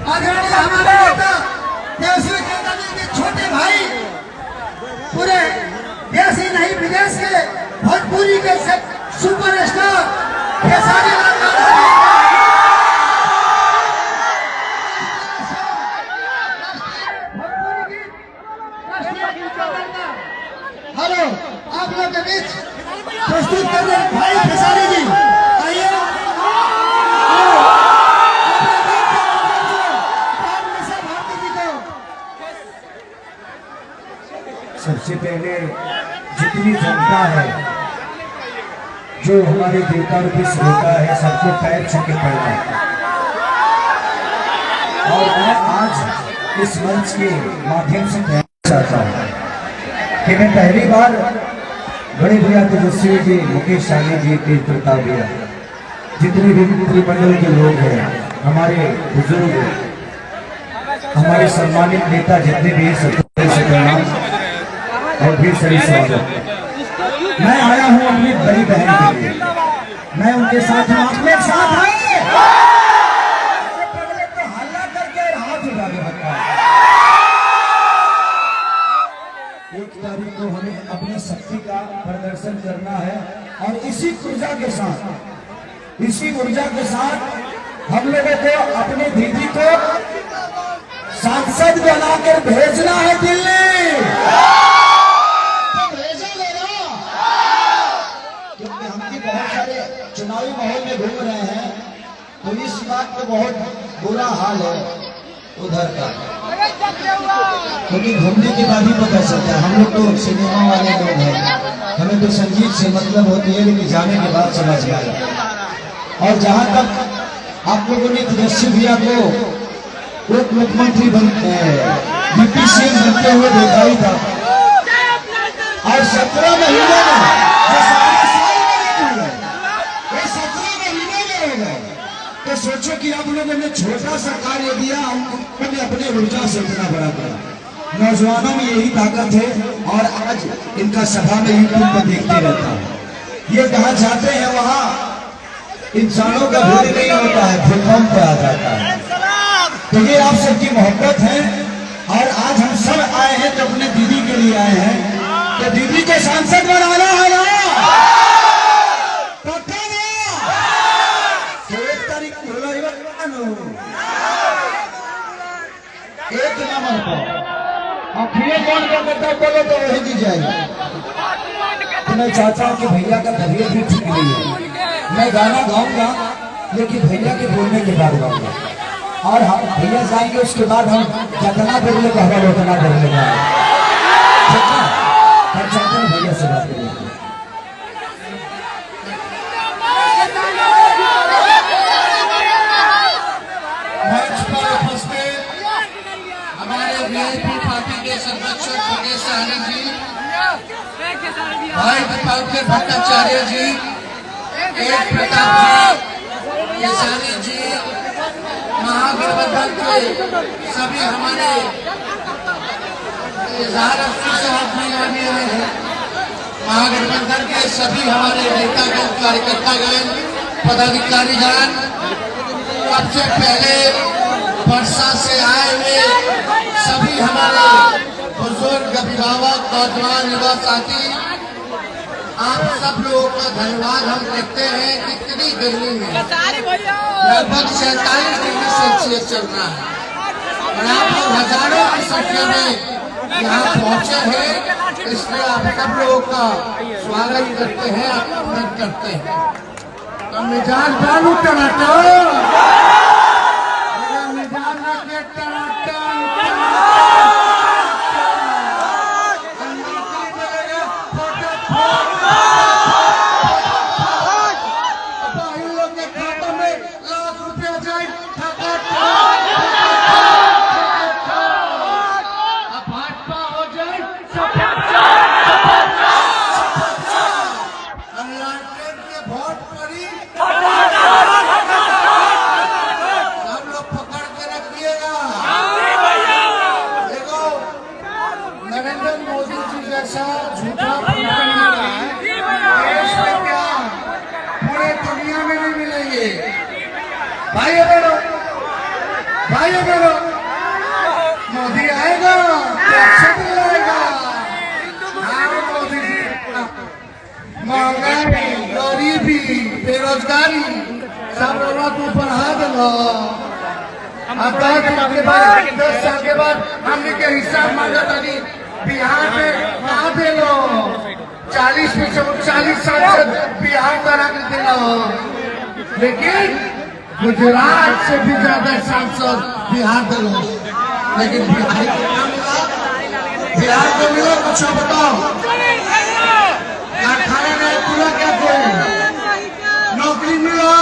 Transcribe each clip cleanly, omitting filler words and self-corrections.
आदरणीय हमारे नेता तेजस्वी यादव के छोटे भाई, पूरे देश ही नहीं विदेश के भोजपुरी के सुपरस्टार खेसारी लाल यादव। हेलो, आप लोग के बीच प्रस्तुत कर रहे भाई खेसारी जी, आइए। सबसे पहले जितनी जनता है जो हमारे देवता रूपी श्रोता है, सबको पैर छू के पड़ना। और मैं आज इस मंच के माध्यम से कहना चाहता हूँ कि मैं पहली बार बड़े भैया तेजस्वी जी, मुकेश सहनी जी, तेज प्रताप भैया, जितने भी मंत्रिमंडल के लोग हैं, हमारे बुजुर्ग, हमारे सम्मानित नेता जितने भी हैं, सबको से प्रणाम और भी सही स्वागत। मैं आया हूं अपनी बड़ी बहन के लिए, मैं उनके साथ हूं, आप मेरे साथ आए तो हल्ला करके हाथ उठा के बताओ। 1 तारीख को हमें अपनी शक्ति का प्रदर्शन करना है और इसी ऊर्जा के साथ हम लोगों को अपने दीदी को सांसद बनाकर भेजना है दिल्ली। चुनावी माहौल में घूम रहे हैं तो इस बात का बहुत बुरा हाल है उधर का, क्योंकि घूमने के बाद ही पता चलता है। हम लोग तो सिनेमा वाले लोग हैं, हमें तो संगीत से मतलब होती है, लेकिन जाने के बाद समझ में आया। और जहां तक आप लोगों ने तेजस्वी भैया को उप मुख्यमंत्री डिप्टी सीएम बनते हुए देखा ही था, और 17 महीने में तो सोचो कि आप लोगों ने छोटा सा कार्य दिया, हमने अपने ऊर्जा से इतना बड़ा किया। नौजवानों में यही ताकत है और आज इनका सभा में यूट्यूब पर देखते रहता हूँ। ये जहाँ जाते हैं वहाँ इंसानों का भूल नहीं होता है, प्लेटफॉर्म पे आ जाता है। तो ये आप सबकी मोहब्बत है और आज हम सब आए हैं तो अपने दीदी के लिए आए हैं, तो दीदी को सांसद बनाना है ना। 1 नंबर पर अखिलेश कौन करता है, बोलो तो वही दी जाएगी। तो मैं चाहता हूँ कि भैया का तबीयत भी ठीक नहीं है, मैं गाना गाऊंगा लेकिन भैया के बोलने के बाद गाऊंगा, और हम भैया जाएंगे उसके बाद हम जितना बोलने का हवा उतना बोलने का। हम चाहते हैं भैया से बात करें। वीआईपी पार्टी के सर्वोच्च मुकेश सहनी जी, भाई दीपावली भट्टाचार्य जी, तेज प्रताप जी, खेसारी जी, महागठबंधन के सभी हमारे महागठबंधन के सभी हमारे नेतागण, कार्यकर्तागण, पदाधिकारीगण, सबसे पहले वर्षा से आए हुए सभी हमारे बुजुर्ग, अभिभावक, नौजवान, युवा साथी, आप सब लोगों का धन्यवाद। हम देखते हैं कितनी गर्मी में लगभग 47 डिग्री सेल्सियस चल रहा है और आप लोग हजारों की संख्या में यहाँ पहुंचे हैं, इसलिए आप सब लोगों का स्वागत करते हैं, अभिनंदन करते हैं। तो मिजाज बालू टमाटर भाई अगर मोदी आएगा तो अच्छा आएगा। हाँ मोदी जी, महंगाई, गरीबी, बेरोजगारी सब लोग तू बढ़ा देगा। अब 10 साल के बाद 10 साल के बाद हमने के हिसाब मांगा था कि बिहार में कहाँ दे लो 40 साल से बिहार करा के दे लो, लेकिन गुजरात से भी ज्यादा सांसद बिहार दे लो, लेकिन बिहार को क्या मिला? बिहार को मिला कुछ बताओ? कारखाने में पूरा क्या थे? नौकरी मिला,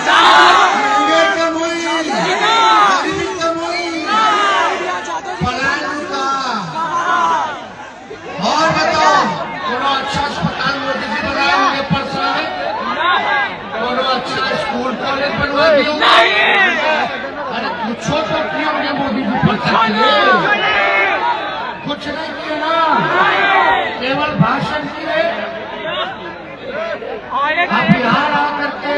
महंगे कम हुई, गरीबी कम हुई, पलायन रुका। और बताओ कोनो अच्छा अस्पताल मोदी जी बनाए होंगे परसों में? कोनो अच्छा स्कूल कॉलेज बनवा दिए? अरे कुछ तो किए होंगे मोदी जी परसों में? कुछ नहीं किए ना, केवल भाषण किए। अब बिहार आकर के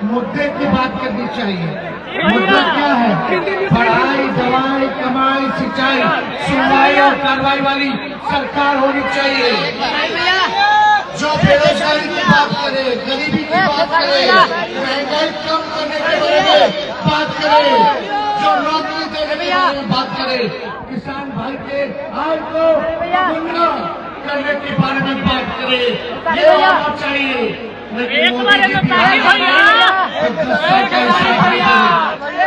मुद्दे की बात करनी चाहिए। मुद्दा क्या है? पढ़ाई, दवाई, कमाई, सिंचाई, सुनवाई और कार्रवाई वाली सरकार होनी चाहिए, जो बेरोजगारी की बात करे, गरीबी की बात करे, महंगाई कम करने के बारे में बात करे, जो नौकरी देने के बारे में बात करे, किसान भाई के आय को दुगना करने के बारे में बात करे, ये होना चाहिए। लेकिन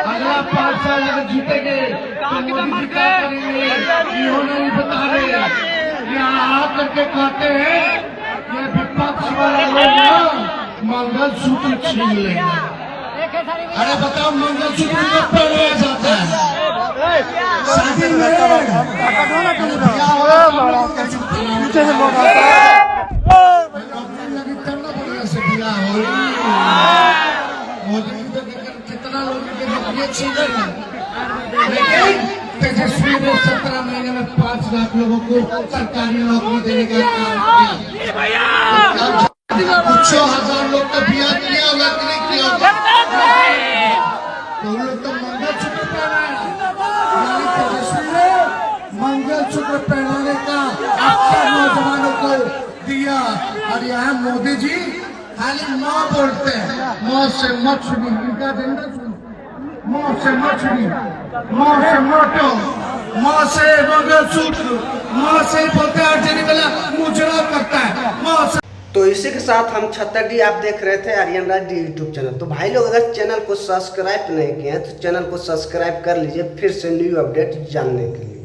अगला 5 साल अगर जीतेंगे तो मोदी जी क्या करेंगे ये नहीं बता रहे। यहाँ आकर के कहते हैं ये विपक्ष वाला लोग ना मंगलसूत्र छीन लेंगे। अरे बताओ मंगलसूत्र कब पहनाया जाता है? शादी में कितना लोग के नौकरियां छीने, लेकिन तेजस्वी ने 17 महीने में 5 लाख लोगों को सरकारी नौकरी देने का काम किया। कुछ 1000 लोग का बिया किया होगा कि नहीं किया होगा? तो उन लोग तो मंगलसूत्र पहनाया, तेजस्वी ने मंगलसूत्र पहनाने का अवसर नौजवानों को दिया। और यहाँ मोदी जी खाली माँ बोलते हैं, मौत से मछली, इनका एजेंडा सुनो, मौत से मछली, मौत से मोटो, मौत से मंगलसूत्र, मौत से बोलते हैं अर्जनी वाला मुजरा करता है, मौत से। तो इसी के साथ हम 76D आप देख रहे थे आर्यन राज डी यूट्यूब चैनल। तो भाई लोग अगर चैनल को सब्सक्राइब नहीं किए हैं तो चैनल को सब्सक्राइब कर लीजिए फिर से न्यू अपडेट जानने के लिए।